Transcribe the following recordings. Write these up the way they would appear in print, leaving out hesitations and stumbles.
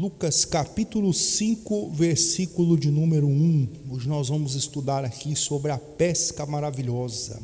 Lucas capítulo 5, versículo de número 1. Hoje nós vamos estudar aqui sobre a pesca maravilhosa.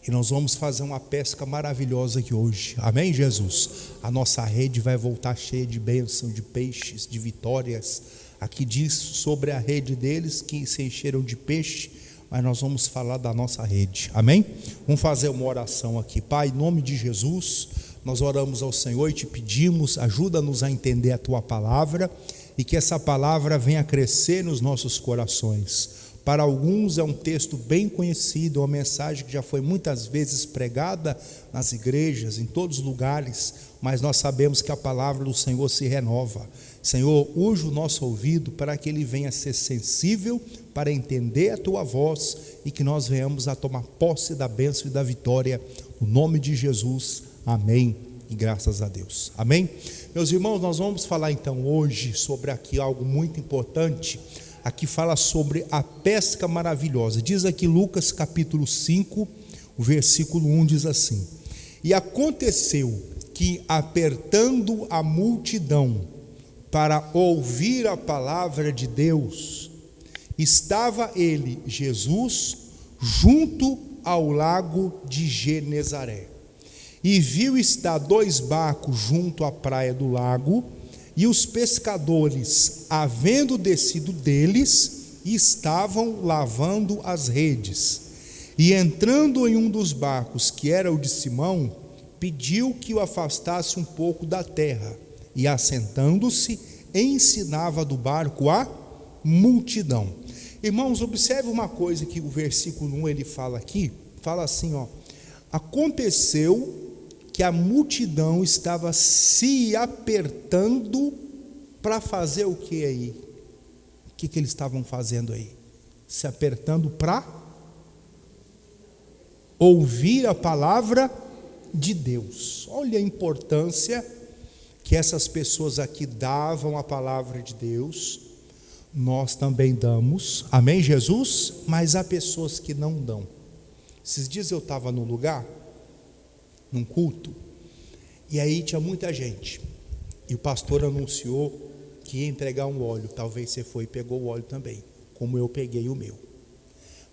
E nós vamos fazer uma pesca maravilhosa aqui hoje. Amém, Jesus? A nossa rede vai voltar cheia de bênção, de peixes, de vitórias. Aqui diz sobre a rede deles que se encheram de peixe, mas nós vamos falar da nossa rede. Amém? Vamos fazer uma oração aqui. Pai, em nome de Jesus, nós oramos ao Senhor e te pedimos, ajuda-nos a entender a tua palavra e que essa palavra venha crescer nos nossos corações. Para alguns é um texto bem conhecido, uma mensagem que já foi muitas vezes pregada nas igrejas, em todos os lugares, mas nós sabemos que a palavra do Senhor se renova. Senhor, use o nosso ouvido para que ele venha ser sensível, para entender a tua voz e que nós venhamos a tomar posse da bênção e da vitória, no nome de Jesus, amém e graças a Deus, amém? Meus irmãos, nós vamos falar então hoje sobre aqui algo muito importante. Aqui fala sobre a pesca maravilhosa. Diz aqui Lucas capítulo 5, o versículo 1 diz assim: E aconteceu que, apertando a multidão para ouvir a palavra de Deus, estava ele, Jesus, junto ao lago de Genezaré. E viu estar 2 barcos junto à praia do lago, e os pescadores, havendo descido deles, estavam lavando as redes. E entrando em um dos barcos, que era o de Simão, pediu que o afastasse um pouco da terra. E assentando-se, ensinava do barco a multidão. Irmãos, observe uma coisa que o versículo 1 ele fala aqui. Fala assim, aconteceu que a multidão estava se apertando para fazer o que aí? O que eles estavam fazendo aí? Se apertando para ouvir a palavra de Deus. Olha a importância que essas pessoas aqui davam à palavra de Deus. Nós também damos, amém, Jesus? Mas há pessoas que não dão. Esses dias eu estava num lugar, num culto, e aí tinha muita gente, e o pastor anunciou que ia entregar um óleo. Talvez você foi e pegou o óleo também, como eu peguei o meu.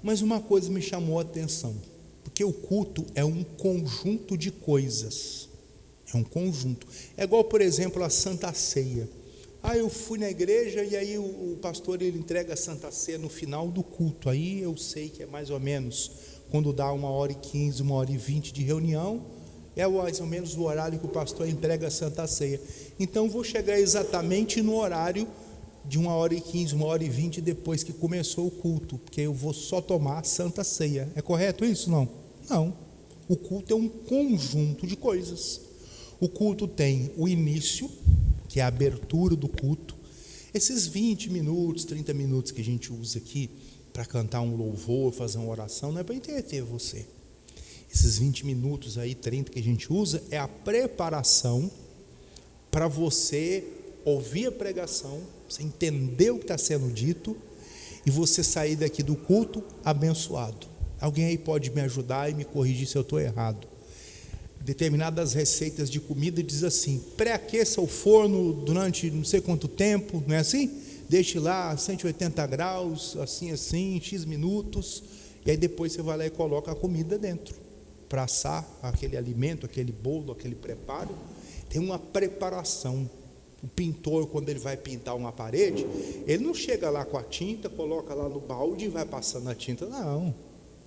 Mas uma coisa me chamou a atenção, porque o culto é um conjunto de coisas, é um conjunto, é igual, por exemplo, a Santa Ceia. Eu fui na igreja e aí o pastor ele entrega a Santa Ceia no final do culto. Aí eu sei que é mais ou menos quando dá 1h15, 1h20 de reunião, é mais ou menos o horário que o pastor entrega a Santa Ceia. Então vou chegar exatamente no horário de 1h15, 1h20 depois que começou o culto, porque eu vou só tomar a Santa Ceia. É correto isso? Não. Não. O culto é um conjunto de coisas. O culto tem o início, que é a abertura do culto. Esses 20 minutos, 30 minutos que a gente usa aqui para cantar um louvor, fazer uma oração, não é para entreter você. Esses 20 minutos aí, 30 que a gente usa, é a preparação para você ouvir a pregação, você entender o que está sendo dito e você sair daqui do culto abençoado. Alguém aí pode me ajudar e me corrigir se eu estou errado. Determinadas receitas de comida diz assim: pré-aqueça o forno durante não sei quanto tempo, não é assim? Deixe lá 180 graus, assim, X minutos, e aí depois você vai lá e coloca a comida dentro, para assar aquele alimento, aquele bolo, aquele preparo. Tem uma preparação. O pintor, quando ele vai pintar uma parede, ele não chega lá com a tinta, coloca lá no balde e vai passando a tinta, não.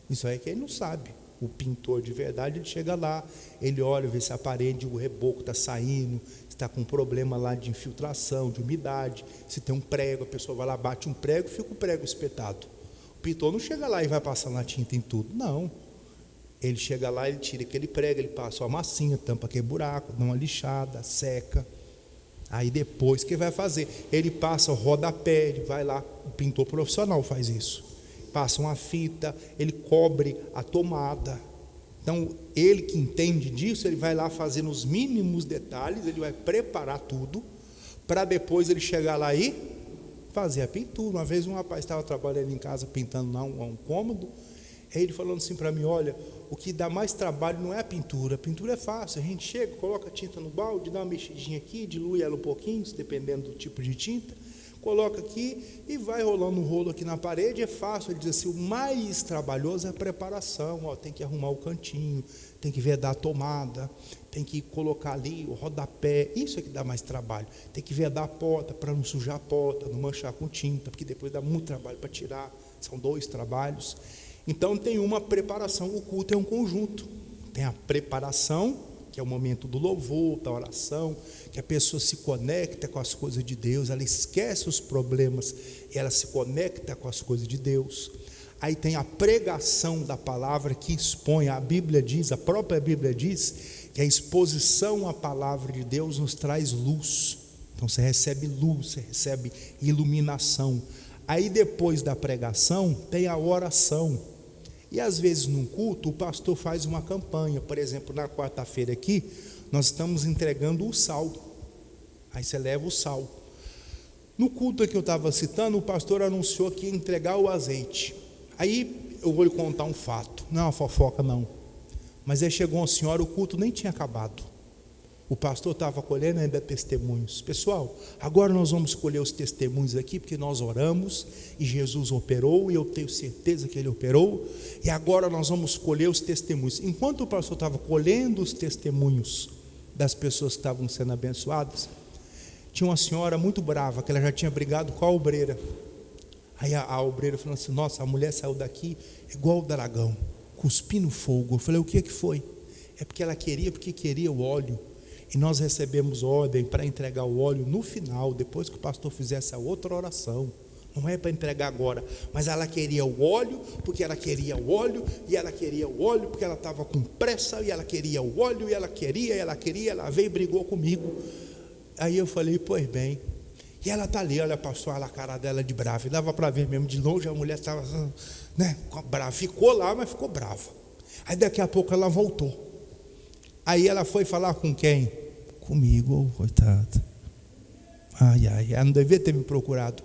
Isso aí é que ele não sabe. O pintor de verdade, ele chega lá, ele olha, vê se a parede, o reboco está saindo, se está com problema lá de infiltração, de umidade, se tem um prego, a pessoa vai lá, bate um prego e fica o prego espetado. O pintor não chega lá e vai passando a tinta em tudo, não. Ele chega lá, ele tira aquele prego, ele passa uma massinha, tampa aquele buraco, dá uma lixada, seca. Aí depois, o que vai fazer? Ele passa o rodapé, ele vai lá, o pintor profissional faz isso. Passa uma fita, ele cobre a tomada. Então, ele que entende disso, ele vai lá fazer nos mínimos detalhes, ele vai preparar tudo, para depois ele chegar lá e fazer a pintura. Uma vez um rapaz estava trabalhando em casa, pintando um cômodo, Aí ele falando assim para mim: olha, o que dá mais trabalho não é a pintura é fácil, a gente chega, coloca a tinta no balde, dá uma mexidinha aqui, dilui ela um pouquinho, dependendo do tipo de tinta, coloca aqui e vai rolando um rolo aqui na parede, é fácil. Ele diz assim: o mais trabalhoso é a preparação, ó, tem que arrumar o cantinho, tem que vedar a tomada, tem que colocar ali o rodapé, isso é que dá mais trabalho, tem que vedar a porta para não sujar a porta, não manchar com tinta, porque depois dá muito trabalho para tirar, são 2 trabalhos. Então tem uma preparação, o culto é um conjunto, tem a preparação, que é o momento do louvor, da oração, que a pessoa se conecta com as coisas de Deus, ela esquece os problemas, ela se conecta com as coisas de Deus. Aí tem a pregação da palavra que expõe, a Bíblia diz, a própria Bíblia diz, que a exposição à palavra de Deus nos traz luz. Então você recebe luz, você recebe iluminação. Aí depois da pregação tem a oração. E às vezes num culto o pastor faz uma campanha. Por exemplo, na quarta-feira aqui nós estamos entregando o sal. Aí você leva o sal. No culto que eu estava citando, o pastor anunciou que ia entregar o azeite. Aí eu vou lhe contar um fato, não é uma fofoca não, mas aí chegou uma senhora, o culto nem tinha acabado, o pastor estava colhendo ainda testemunhos. Pessoal, agora nós vamos colher os testemunhos aqui, porque nós oramos e Jesus operou, e eu tenho certeza que ele operou, e agora nós vamos colher os testemunhos. Enquanto o pastor estava colhendo os testemunhos das pessoas que estavam sendo abençoadas, tinha uma senhora muito brava, que ela já tinha brigado com a obreira. Aí a obreira falou assim: nossa, a mulher saiu daqui igual o dragão, cuspindo fogo. Eu falei: o que foi? É porque ela queria o óleo, e nós recebemos ordem para entregar o óleo no final, depois que o pastor fizesse a outra oração. Não é para entregar agora, mas ela queria o óleo, porque ela queria o óleo, e ela queria o óleo, porque ela estava com pressa, e ela queria o óleo, e ela queria, ela veio e brigou comigo. Aí eu falei: pois bem. E ela está ali, olha, pastor, olha a cara dela de brava. E dava para ver mesmo de longe, a mulher estava, né, brava. Ficou lá, mas ficou brava. Aí daqui a pouco ela voltou. Aí ela foi falar com quem? Comigo, coitada. Ai, ela não devia ter me procurado.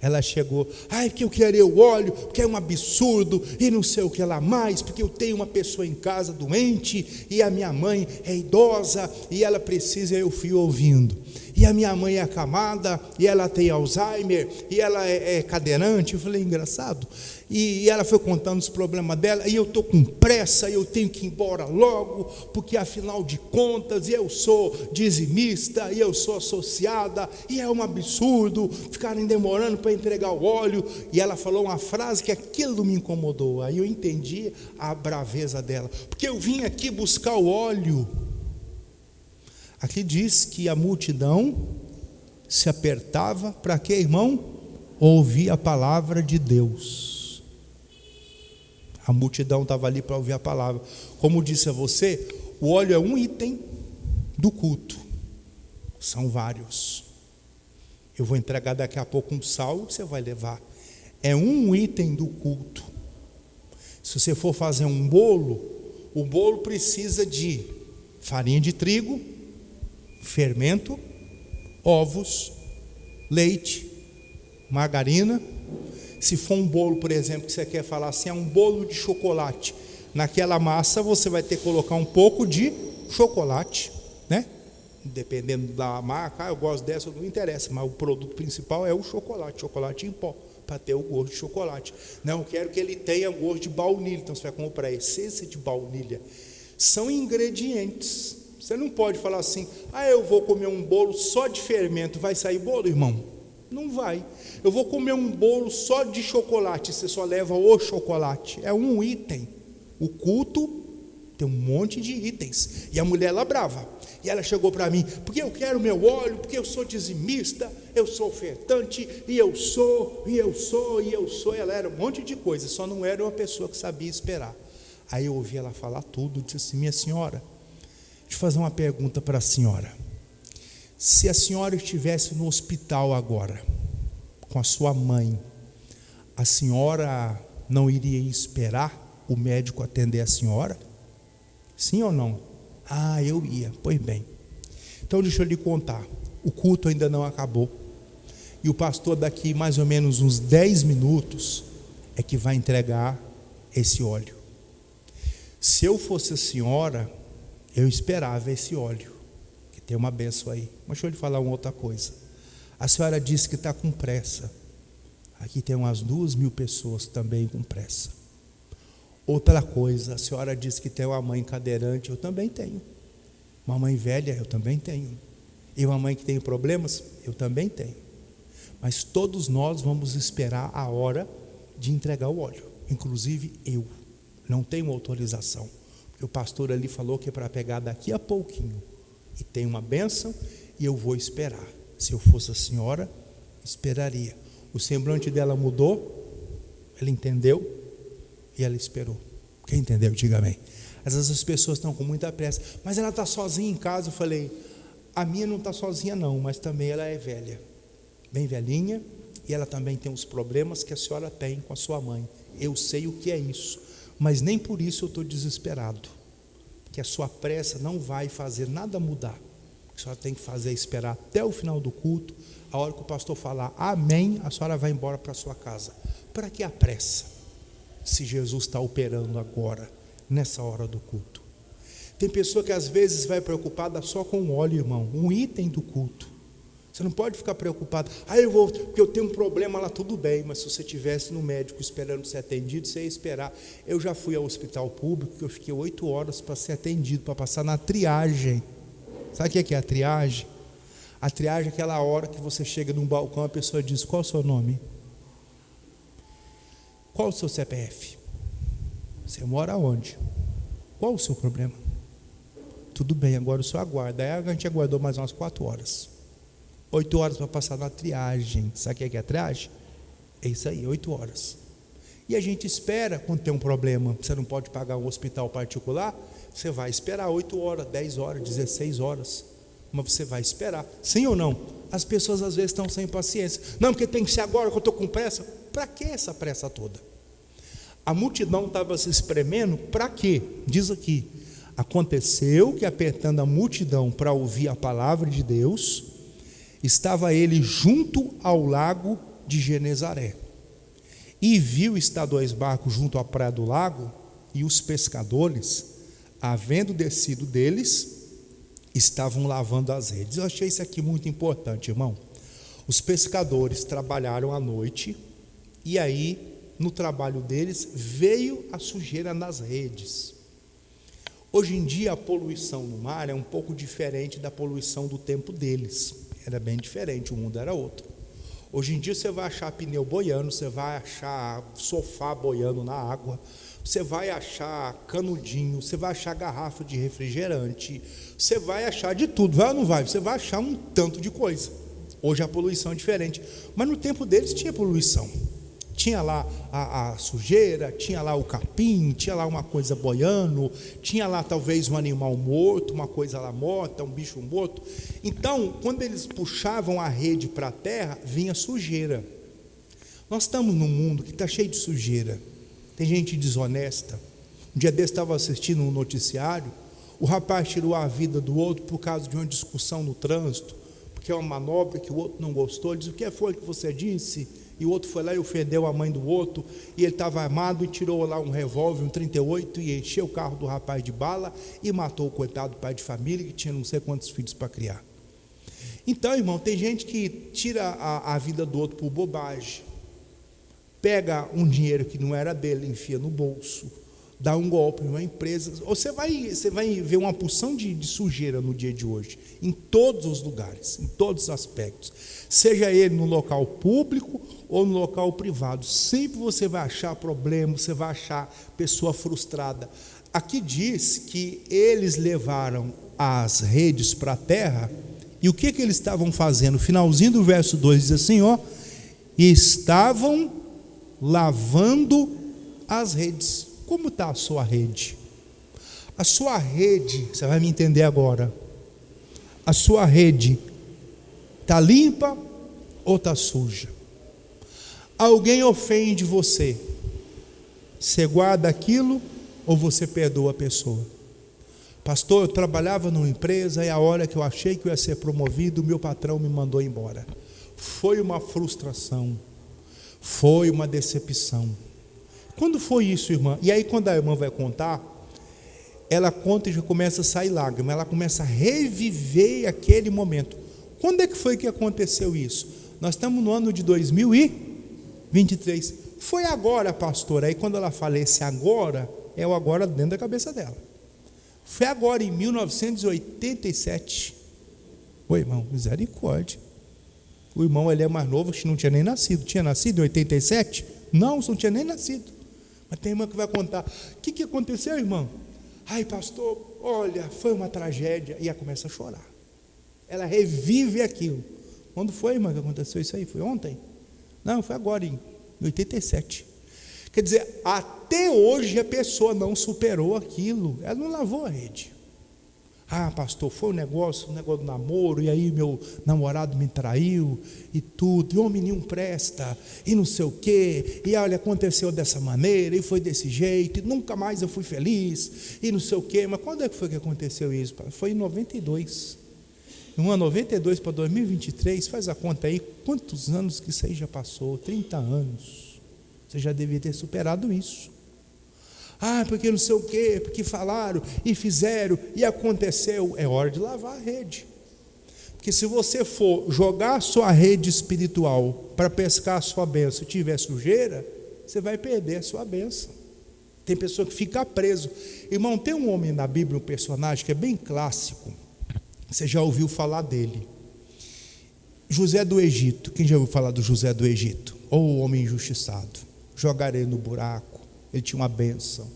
Ela chegou: ai, porque eu queria o óleo, porque é um absurdo, e não sei o que lá mais, porque eu tenho uma pessoa em casa doente, e a minha mãe é idosa, e ela precisa. Eu fui ouvindo. E a minha mãe é acamada, e ela tem Alzheimer, e ela é cadeirante. Eu falei: engraçado. E ela foi contando os problemas dela, e eu estou com pressa, eu tenho que ir embora logo, porque afinal de contas eu sou dizimista, e eu sou associada, e é um absurdo ficarem demorando para entregar o óleo. E ela falou uma frase que aquilo me incomodou. Aí eu entendi a braveza dela, porque eu vim aqui buscar o óleo. Aqui diz que a multidão se apertava para quê, irmão? Ouvir a palavra de Deus. A multidão estava ali para ouvir a palavra. Como disse a você, o óleo é um item do culto. São vários. Eu vou entregar daqui a pouco um sal, você vai levar. É um item do culto. Se você for fazer um bolo, o bolo precisa de farinha de trigo, fermento, ovos, leite, margarina. Se for um bolo, por exemplo, que você quer falar assim, é um bolo de chocolate, naquela massa você vai ter que colocar um pouco de chocolate, né? Dependendo da marca, eu gosto dessa, não interessa, mas o produto principal é o chocolate em pó, para ter o gosto de chocolate. Não, eu quero que ele tenha gosto de baunilha, então você vai comprar a essência de baunilha. São ingredientes. Você não pode falar assim: ah, eu vou comer um bolo só de fermento, vai sair bolo, irmão? Não vai. Eu vou comer um bolo só de chocolate, você só leva o chocolate. É um item. O culto tem um monte de itens. E a mulher lá brava. E ela chegou para mim: porque eu quero meu óleo, porque eu sou dizimista, eu sou ofertante, e eu sou. Ela era um monte de coisa, só não era uma pessoa que sabia esperar. Aí eu ouvi ela falar tudo, disse assim: minha senhora, deixa eu fazer uma pergunta para a senhora. Se a senhora estivesse no hospital agora, com a sua mãe, a senhora não iria esperar o médico atender a senhora? Sim ou não? Ah, eu ia. Pois bem. Então deixa eu lhe contar. O culto ainda não acabou. E o pastor daqui mais ou menos uns 10 minutos é que vai entregar esse óleo. Se eu fosse a senhora, eu esperava esse óleo, que tem uma bênção aí. Mas deixa eu lhe falar uma outra coisa. A senhora disse que está com pressa. Aqui tem umas 2.000 pessoas também com pressa. Outra coisa, a senhora disse que tem uma mãe cadeirante, eu também tenho. Uma mãe velha, eu também tenho. E uma mãe que tem problemas, eu também tenho. Mas todos nós vamos esperar a hora de entregar o óleo. Inclusive eu. Não tenho autorização. Porque o pastor ali falou que é para pegar daqui a pouquinho. E tem uma bênção e eu vou esperar. Se eu fosse a senhora, esperaria. O semblante dela mudou, ela entendeu e ela esperou. Quem entendeu, diga amém. Às vezes as pessoas estão com muita pressa, mas ela está sozinha em casa. Eu falei, a minha não está sozinha não, mas também ela é velha, bem velhinha, e ela também tem os problemas que a senhora tem com a sua mãe. Eu sei o que é isso, mas nem por isso eu estou desesperado, porque a sua pressa não vai fazer nada mudar. O que a senhora tem que fazer é esperar até o final do culto. A hora que o pastor falar amém, a senhora vai embora para a sua casa. Para que a pressa, se Jesus está operando agora, nessa hora do culto? Tem pessoa que às vezes vai preocupada só com o óleo, irmão, um item do culto. Você não pode ficar preocupado, porque eu tenho um problema lá, tudo bem, mas se você estivesse no médico esperando ser atendido, você ia esperar. Eu já fui ao hospital público, que eu fiquei 8 horas para ser atendido, para passar na triagem. Sabe o que é a triagem? A triagem é aquela hora que você chega num balcão, a pessoa diz, qual é o seu nome? Qual o seu CPF? Você mora onde? Qual o seu problema? Tudo bem, agora o senhor aguarda. Aí a gente aguardou mais umas 4 horas. 8 horas para passar na triagem. Sabe o que é a triagem? É isso aí, 8 horas. E a gente espera quando tem um problema. Você não pode pagar um hospital particular, você vai esperar 8 horas, 10 horas, 16 horas. Mas você vai esperar. Sim ou não? As pessoas às vezes estão sem paciência. Não, porque tem que ser agora que eu estou com pressa. Para que essa pressa toda? A multidão estava se espremendo, para quê? Diz aqui, aconteceu que apertando a multidão para ouvir a palavra de Deus, estava ele junto ao lago de Genezaré, e viu estar 2 barcos junto à praia do lago, e os pescadores, havendo descido deles, estavam lavando as redes. Eu achei isso aqui muito importante, irmão. Os pescadores trabalharam à noite, e aí no trabalho deles veio a sujeira nas redes. Hoje em dia a poluição no mar é um pouco diferente da poluição do tempo deles. Era bem diferente, o mundo era outro. Hoje em dia você vai achar pneu boiando, você vai achar sofá boiando na água, você vai achar canudinho, você vai achar garrafa de refrigerante, você vai achar de tudo, vai ou não vai? Você vai achar um tanto de coisa. Hoje a poluição é diferente, mas no tempo deles tinha poluição. Tinha lá a sujeira, tinha lá o capim, tinha lá uma coisa boiando, tinha lá talvez um animal morto, uma coisa lá morta, um bicho morto. Então, quando eles puxavam a rede para a terra, vinha sujeira. Nós estamos num mundo que está cheio de sujeira. Tem gente desonesta. Um dia desse estava assistindo um noticiário, o rapaz tirou a vida do outro por causa de uma discussão no trânsito, porque é uma manobra que o outro não gostou. Ele disse, o que foi que você disse? E o outro foi lá e ofendeu a mãe do outro, e ele estava armado e tirou lá um revólver, um 38, e encheu o carro do rapaz de bala e matou o coitado pai de família que tinha não sei quantos filhos para criar. Então, irmão, tem gente que tira a vida do outro por bobagem, pega um dinheiro que não era dele, enfia no bolso, dá um golpe em uma empresa. Você vai ver uma porção de sujeira no dia de hoje, em todos os lugares, em todos os aspectos, seja ele no local público ou no local privado. Sempre você vai achar problema, você vai achar pessoa frustrada. Aqui diz que eles levaram as redes para a terra, e o que eles estavam fazendo? Finalzinho do verso 2 diz assim, estavam lavando as redes. Como está a sua rede? A sua rede, você vai me entender agora, a sua rede está limpa ou está suja? Alguém ofende você, você guarda aquilo ou você perdoa a pessoa? Pastor, eu trabalhava numa empresa e a hora que eu achei que eu ia ser promovido, o meu patrão me mandou embora. Foi uma frustração, foi uma decepção. Quando foi isso, irmã? E aí quando a irmã vai contar, ela conta e já começa a sair lágrima, ela começa a reviver aquele momento. Quando é que foi que aconteceu isso? Nós estamos no ano de 2023. Foi agora, pastor. Aí quando ela fala esse agora, é o agora dentro da cabeça dela. Foi agora, em 1987. Ô irmão, misericórdia. O irmão, ele é mais novo, que não tinha nem nascido. Tinha nascido em 87? Não tinha nem nascido. Mas tem irmã que vai contar. O que aconteceu, irmão? Ai, pastor, olha, foi uma tragédia. E ela começa a chorar. Ela revive aquilo. Quando foi, irmã, que aconteceu isso aí? Foi ontem? Não, foi agora, em 87. Quer dizer, até hoje a pessoa não superou aquilo. Ela não lavou a rede. Ah, pastor, foi um negócio do namoro, e aí meu namorado me traiu, e tudo, e homem nenhum presta, e não sei o quê, e olha, aconteceu dessa maneira, e foi desse jeito, e nunca mais eu fui feliz, e não sei o quê. Mas quando é que foi que aconteceu isso? Foi em 92. Em 92 para 2023, faz a conta aí, quantos anos que isso aí já passou? 30 anos. Você já devia ter superado isso. Ah, porque não sei o quê, porque falaram e fizeram e aconteceu. É hora de lavar a rede. Porque se você for jogar a sua rede espiritual para pescar a sua bênção e tiver sujeira, você vai perder a sua bênção. Tem pessoa que fica preso. Irmão, tem um homem na Bíblia, um personagem que é bem clássico. Você já ouviu falar dele? José do Egito. Quem já ouviu falar do José do Egito? Ou o homem injustiçado. Jogaram ele no buraco. Ele tinha uma bênção.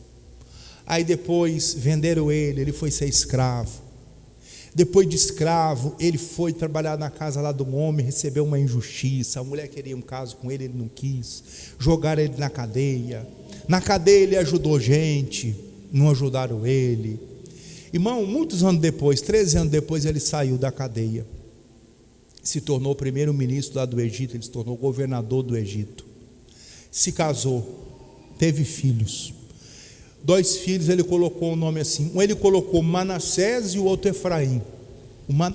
Aí depois venderam ele, ele foi ser escravo. Depois de escravo, ele foi trabalhar na casa lá do homem, recebeu uma injustiça. A mulher queria um caso com ele, ele não quis. Jogaram ele na cadeia. Na cadeia ele ajudou gente, não ajudaram ele. Irmão, muitos anos depois, 13 anos depois, ele saiu da cadeia. Se tornou primeiro-ministro lá do Egito, ele se tornou governador do Egito. Se casou. Teve filhos. 2 filhos ele colocou o nome assim. Um ele colocou Manassés e o outro Efraim.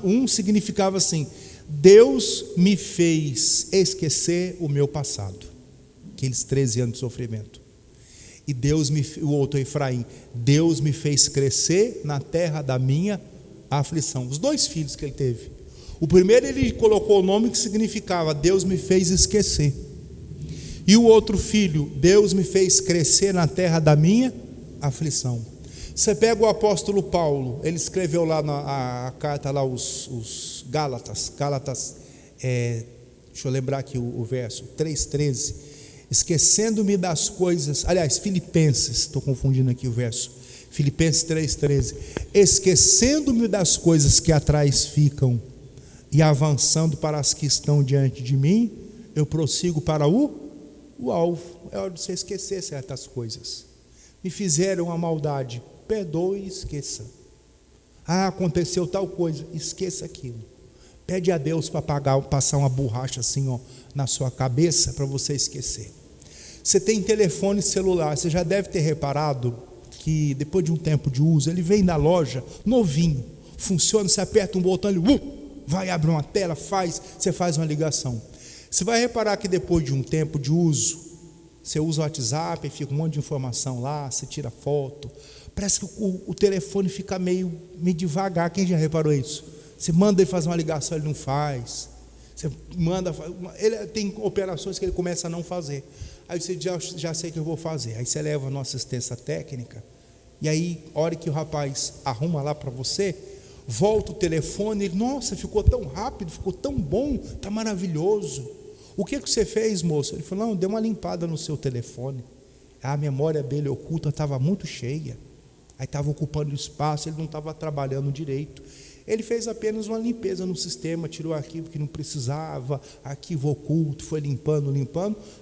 Um significava assim: Deus me fez esquecer o meu passado. Aqueles 13 anos de sofrimento. E o outro Efraim: Deus me fez crescer na terra da minha aflição. Os 2 filhos que ele teve. O primeiro ele colocou o nome que significava Deus me fez esquecer. E o outro filho: Deus me fez crescer na terra da minha aflição. Você pega o apóstolo Paulo, ele escreveu lá a carta lá os Gálatas, deixa eu lembrar aqui o verso 3,13, esquecendo-me das coisas, aliás, Filipenses, estou confundindo aqui o verso, Filipenses 3,13, esquecendo-me das coisas que atrás ficam e avançando para as que estão diante de mim, eu prossigo para o alvo. É hora de você esquecer certas coisas. Me fizeram uma maldade, perdoe e esqueça. Ah, aconteceu tal coisa, esqueça aquilo. Pede a Deus para passar uma borracha assim, na sua cabeça, para você esquecer. Você tem telefone celular, você já deve ter reparado que depois de um tempo de uso, ele vem da loja novinho, funciona, você aperta um botão, ele vai abrir uma tela, você faz uma ligação. Você vai reparar que depois de um tempo de uso, você usa o WhatsApp, fica um monte de informação lá, você tira foto, parece que o telefone fica meio devagar. Quem já reparou isso? Você manda ele fazer uma ligação, ele não faz. Você manda, ele tem operações que ele começa a não fazer. Aí você já sei que eu vou fazer. Aí você leva a nossa assistência técnica, e aí, a hora que o rapaz arruma lá para você, volta o telefone, ele, nossa, ficou tão rápido, ficou tão bom, está maravilhoso. O que você fez, moço? Ele falou: não, deu uma limpada no seu telefone. A memória dele oculta estava muito cheia. Aí estava ocupando espaço, ele não estava trabalhando direito. Ele fez apenas uma limpeza no sistema, tirou arquivo que não precisava, arquivo oculto, foi limpando,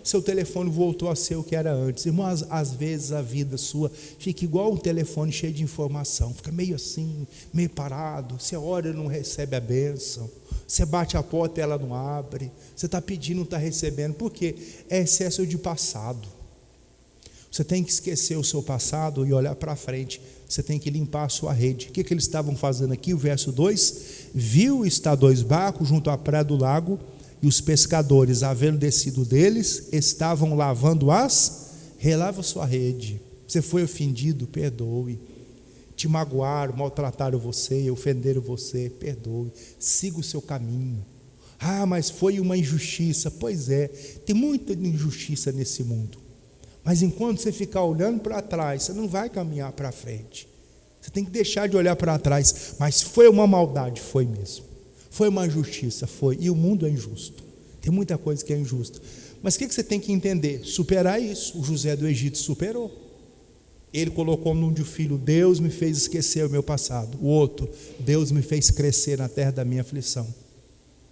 seu telefone voltou a ser o que era antes. Irmão, às vezes a vida sua fica igual um telefone cheio de informação, fica meio assim, meio parado, você ora e não recebe a bênção, você bate a porta e ela não abre, você está pedindo e não está recebendo, por quê? É excesso de passado. Você tem que esquecer o seu passado e olhar para frente. Você tem que limpar a sua rede. O que eles estavam fazendo aqui? O verso 2: viu estar 2 barcos junto à praia do lago, e os pescadores, havendo descido deles, estavam lavando as relava sua rede. Você foi ofendido, perdoe. Te magoaram, maltrataram você, ofenderam você, perdoe. Siga o seu caminho. Ah, mas foi uma injustiça. Pois é, tem muita injustiça nesse mundo. Mas enquanto você ficar olhando para trás, você não vai caminhar para frente. Você tem que deixar de olhar para trás. Mas foi uma maldade, foi mesmo. Foi uma injustiça, foi. E o mundo é injusto. Tem muita coisa que é injusta. Mas o que você tem que entender? Superar isso. O José do Egito superou. Ele colocou no nome de um filho: Deus me fez esquecer o meu passado. O outro: Deus me fez crescer na terra da minha aflição.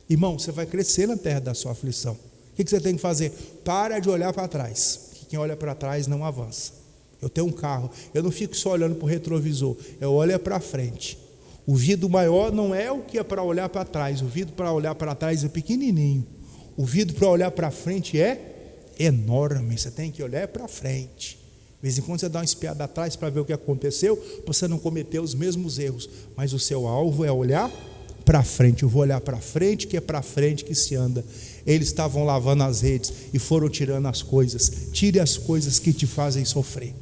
Irmão, você vai crescer na terra da sua aflição. O que você tem que fazer? Para de olhar para trás. Quem olha para trás não avança. Eu tenho um carro, eu não fico só olhando para o retrovisor, eu olho para frente. O vidro maior não é o que é para olhar para trás. O vidro para olhar para trás é pequenininho. O vidro para olhar para frente é enorme. Você tem que olhar para frente. De vez em quando você dá uma espiada atrás para ver o que aconteceu, para você não cometer os mesmos erros. Mas o seu alvo é olhar para frente. Eu vou olhar para frente, que é para frente que se anda. Eles estavam lavando as redes e foram tirando as coisas. Tire as coisas que te fazem sofrer.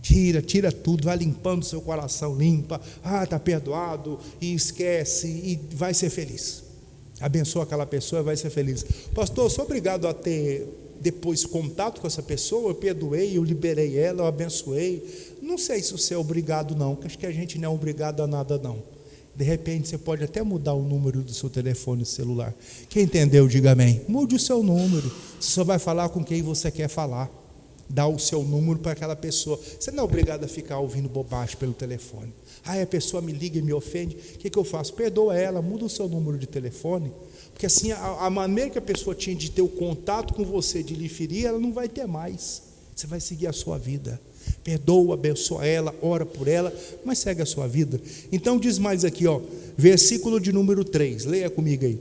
Tira tudo, vai limpando o seu coração, limpa. Ah, está perdoado, e esquece, e vai ser feliz. Abençoa aquela pessoa e vai ser feliz. Pastor, eu sou obrigado a ter depois contato com essa pessoa? Eu perdoei, eu liberei ela, eu abençoei. Não sei se você é obrigado não, acho que a gente não é obrigado a nada não. De repente você pode até mudar o número do seu telefone celular. Quem entendeu, diga amém. Mude o seu número. Você só vai falar com quem você quer falar. Dá o seu número para aquela pessoa. Você não é obrigado a ficar ouvindo bobagem pelo telefone. A pessoa me liga e me ofende. O que eu faço? Perdoa ela, muda o seu número de telefone. Porque assim, a maneira que a pessoa tinha de ter o contato com você, de lhe ferir, ela não vai ter mais. Você vai seguir a sua vida. Perdoa, abençoa ela, ora por ela, mas segue a sua vida. Então diz mais aqui, versículo de número 3, leia comigo aí.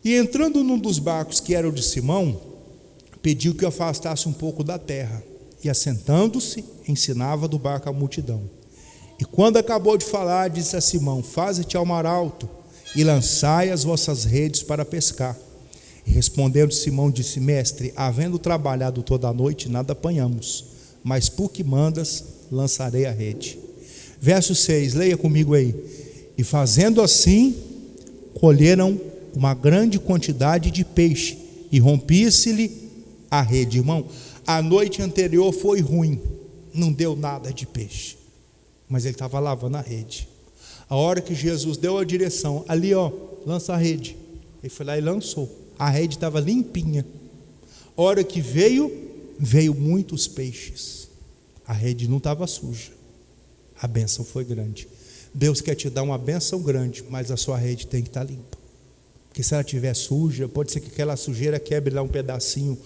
E entrando num dos barcos que era o de Simão, pediu que o afastasse um pouco da terra, e assentando-se, ensinava do barco a multidão. E quando acabou de falar, disse a Simão: faze-te ao mar alto, e lançai as vossas redes para pescar. E respondendo Simão, disse: mestre, havendo trabalhado toda a noite, nada apanhamos, mas por que mandas, lançarei a rede. Verso 6, leia comigo aí. E fazendo assim, colheram uma grande quantidade de peixe, e rompia-se-lhe a rede. Irmão, a noite anterior foi ruim, não deu nada de peixe, mas ele estava lavando a rede. A hora que Jesus deu a direção, ali lança a rede, ele foi lá e lançou, a rede estava limpinha. A hora que veio muitos peixes, a rede não estava suja, a bênção foi grande. Deus quer te dar uma bênção grande, mas a sua rede tem que estar limpa, porque se ela estiver suja, pode ser que aquela sujeira quebre lá um pedacinho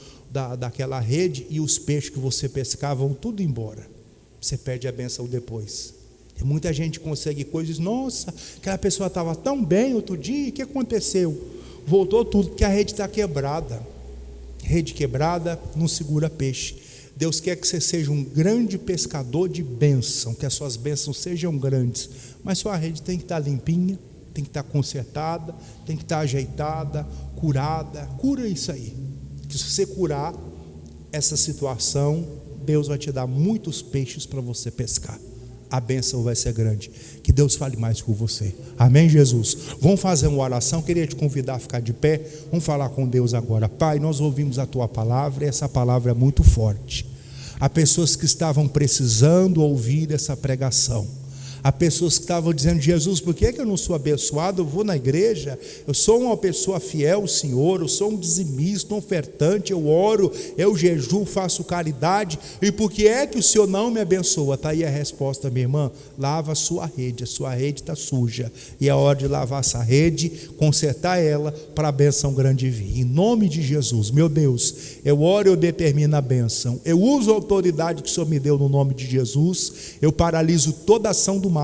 daquela rede, e os peixes que você pescar vão tudo embora, você perde a bênção depois. E muita gente consegue coisas, nossa, aquela pessoa estava tão bem outro dia, o que aconteceu? Voltou tudo, porque a rede está quebrada. Rede quebrada não segura peixe. Deus quer que você seja um grande pescador de bênção, que as suas bênçãos sejam grandes, mas sua rede tem que estar limpinha, tem que estar consertada, tem que estar ajeitada, curada. Cura isso aí, que se você curar essa situação, Deus vai te dar muitos peixes para você pescar. A bênção vai ser grande. Que Deus fale mais com você. Amém, Jesus? Vamos fazer uma oração. Queria te convidar a ficar de pé. Vamos falar com Deus agora. Pai, nós ouvimos a tua palavra, e essa palavra é muito forte. Há pessoas que estavam precisando ouvir essa pregação. Há pessoas que estavam dizendo: Jesus, por que eu não sou abençoado? Eu vou na igreja, eu sou uma pessoa fiel ao Senhor, eu sou um dizimista, um ofertante, eu oro, eu jejuo, faço caridade, e por que é que o Senhor não me abençoa? Está aí a resposta, minha irmã. Lava a sua rede está suja, e é hora de lavar essa rede, consertar ela, para a bênção grande vir. Em nome de Jesus, meu Deus, eu oro, eu determino a bênção, eu uso a autoridade que o Senhor me deu no nome de Jesus, eu paraliso toda ação do mal,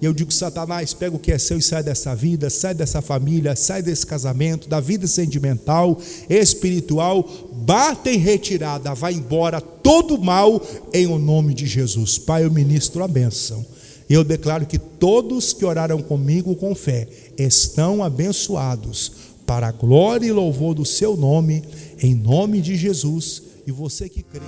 e eu digo: Satanás, pega o que é seu e sai dessa vida, sai dessa família, sai desse casamento, da vida sentimental, espiritual, bata em retirada, vai embora todo mal, em o nome de Jesus. Pai, eu ministro a bênção, e eu declaro que todos que oraram comigo com fé estão abençoados, para a glória e louvor do seu nome, em nome de Jesus. E você que crê...